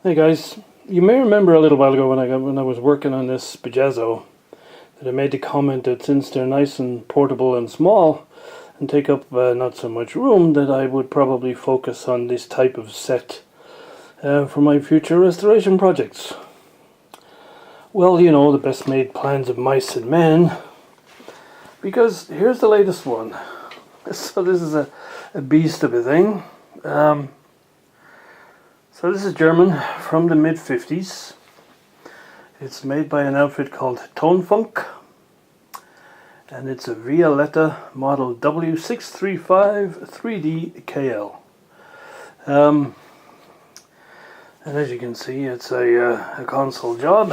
Hey guys, you may remember a little while ago when I was working on this Bajazzo that I made the comment that since they're nice and portable and small and take up not so much room, that I would probably focus on this type of set for my future restoration projects. Well, you know, the best made plans of mice and men, because here's the latest one. So this is a beast of a thing. So this is German from the mid-50s. It's made by an outfit called Tonfunk, and it's a Violetta model W635-3D KL. And as you can see, it's a console job.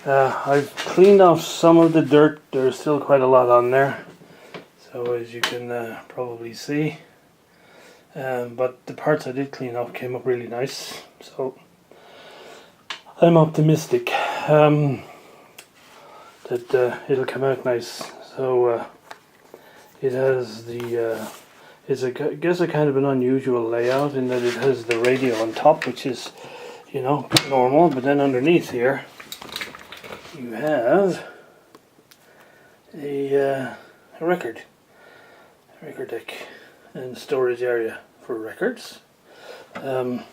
I've cleaned off some of the dirt. There's still quite a lot on there, so as you can probably see. But the parts I did clean off came up really nice, so I'm optimistic that it'll come out nice. So it has it's I guess a kind of an unusual layout in that it has the radio on top, which is, you know, normal, but then underneath here you have a record deck and storage area for records. And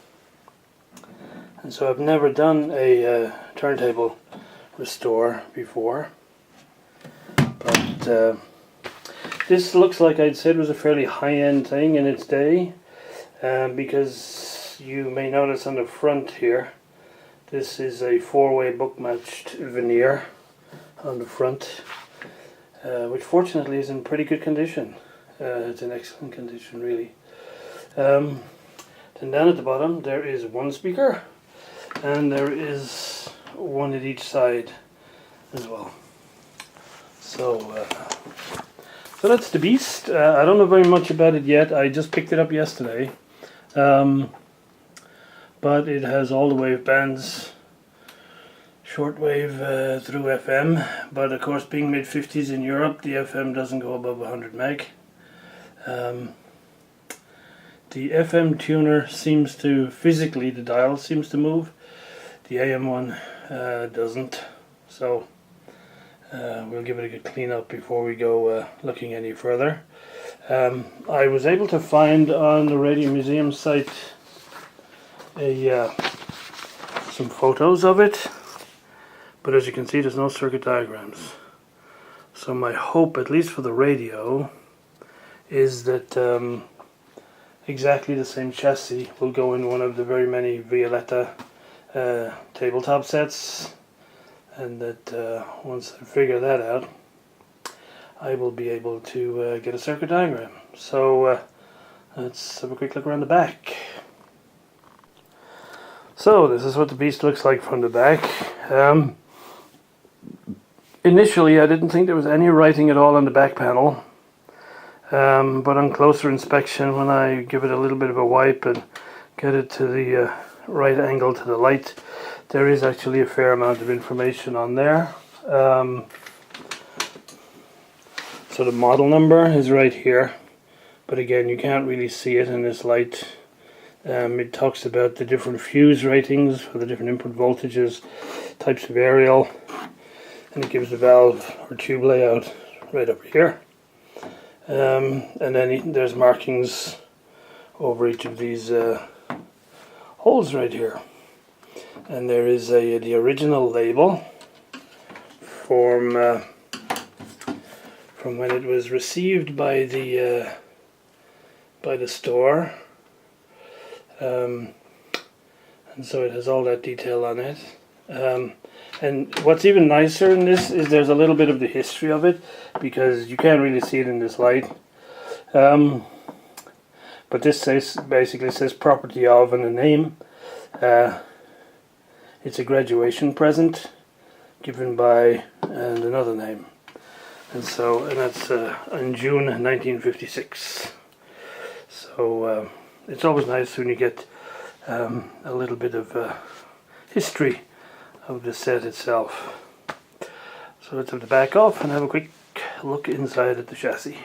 so I've never done a turntable restore before, but this looks like I'd said was a fairly high-end thing in its day, because you may notice on the front here this is a four-way book-matched veneer on the front, which fortunately is in pretty good condition. It's in excellent condition, really. Then down at the bottom there is one speaker, and there is one at each side as well. So that's the beast. I don't know very much about it yet. I just picked it up yesterday, but it has all the wave bands, shortwave through FM, but of course being mid-50s in Europe, the FM doesn't go above 100 meg. The FM tuner seems to, physically the dial seems to move, the AM one doesn't, so we'll give it a good clean up before we go looking any further. I was able to find on the Radio Museum site some photos of it, but as you can see there's no circuit diagrams. So my hope, at least for the radio, is that exactly the same chassis will go in one of the very many Violetta tabletop sets, and that once I figure that out I will be able to get a circuit diagram. So let's have a quick look around the back. So this is what the beast looks like from the back. Initially I didn't think there was any writing at all on the back panel. But on closer inspection, when I give it a little bit of a wipe and get it to the right angle to the light, there is actually a fair amount of information on there. So the model number is right here, but again you can't really see it in this light. It talks about the different fuse ratings for the different input voltages, types of aerial, and it gives the valve or tube layout right over here. And then there's markings over each of these holes right here, and there is the original label from when it was received by the store, and so it has all that detail on it. And what's even nicer in this is there's a little bit of the history of it, because you can't really see it in this light. But this basically says property of and a name. It's a graduation present given by and another name. And that's in June 1956. So it's always nice when you get a little bit of history of the set itself. So let's have the back off and have a quick look inside at the chassis.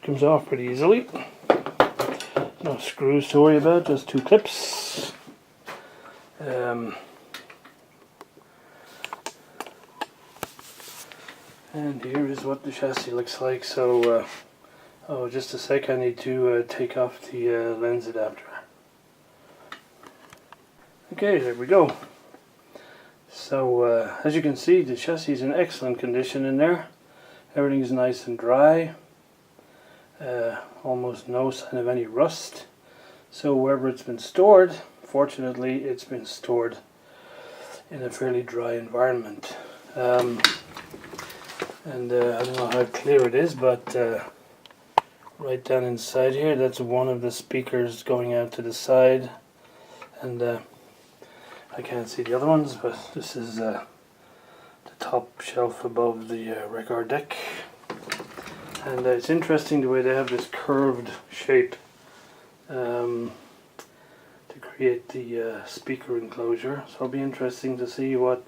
So comes off pretty easily. No screws to worry about, just 2 clips. And here is what the chassis looks like. So, oh, just a sec, I need to take off the lens adapter. Okay, there we go. So, as you can see, the chassis is in excellent condition in there. Everything is nice and dry. Almost no sign of any rust. So wherever it's been stored, fortunately it's been stored in a fairly dry environment. And I don't know how clear it is, but right down inside here, that's one of the speakers going out to the side. And I can't see the other ones, but this is the top shelf above the record deck. And it's interesting the way they have this curved shape to create the speaker enclosure. So it'll be interesting to see what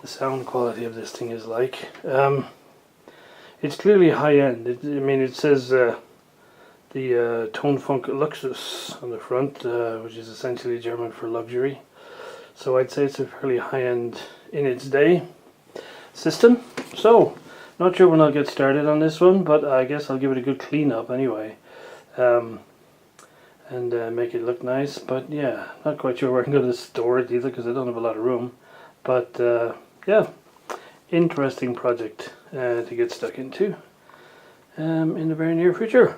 the sound quality of this thing is like. It's clearly high end. I mean, it says the Tonfunk W635 on the front, which is essentially German for luxury. So I'd say it's a fairly high end in its day system. So, not sure when I'll get started on this one, but I guess I'll give it a good clean up anyway. And make it look nice. But yeah, not quite sure where I'm going to store it either, because I don't have a lot of room. But yeah, interesting project to get stuck into in the very near future.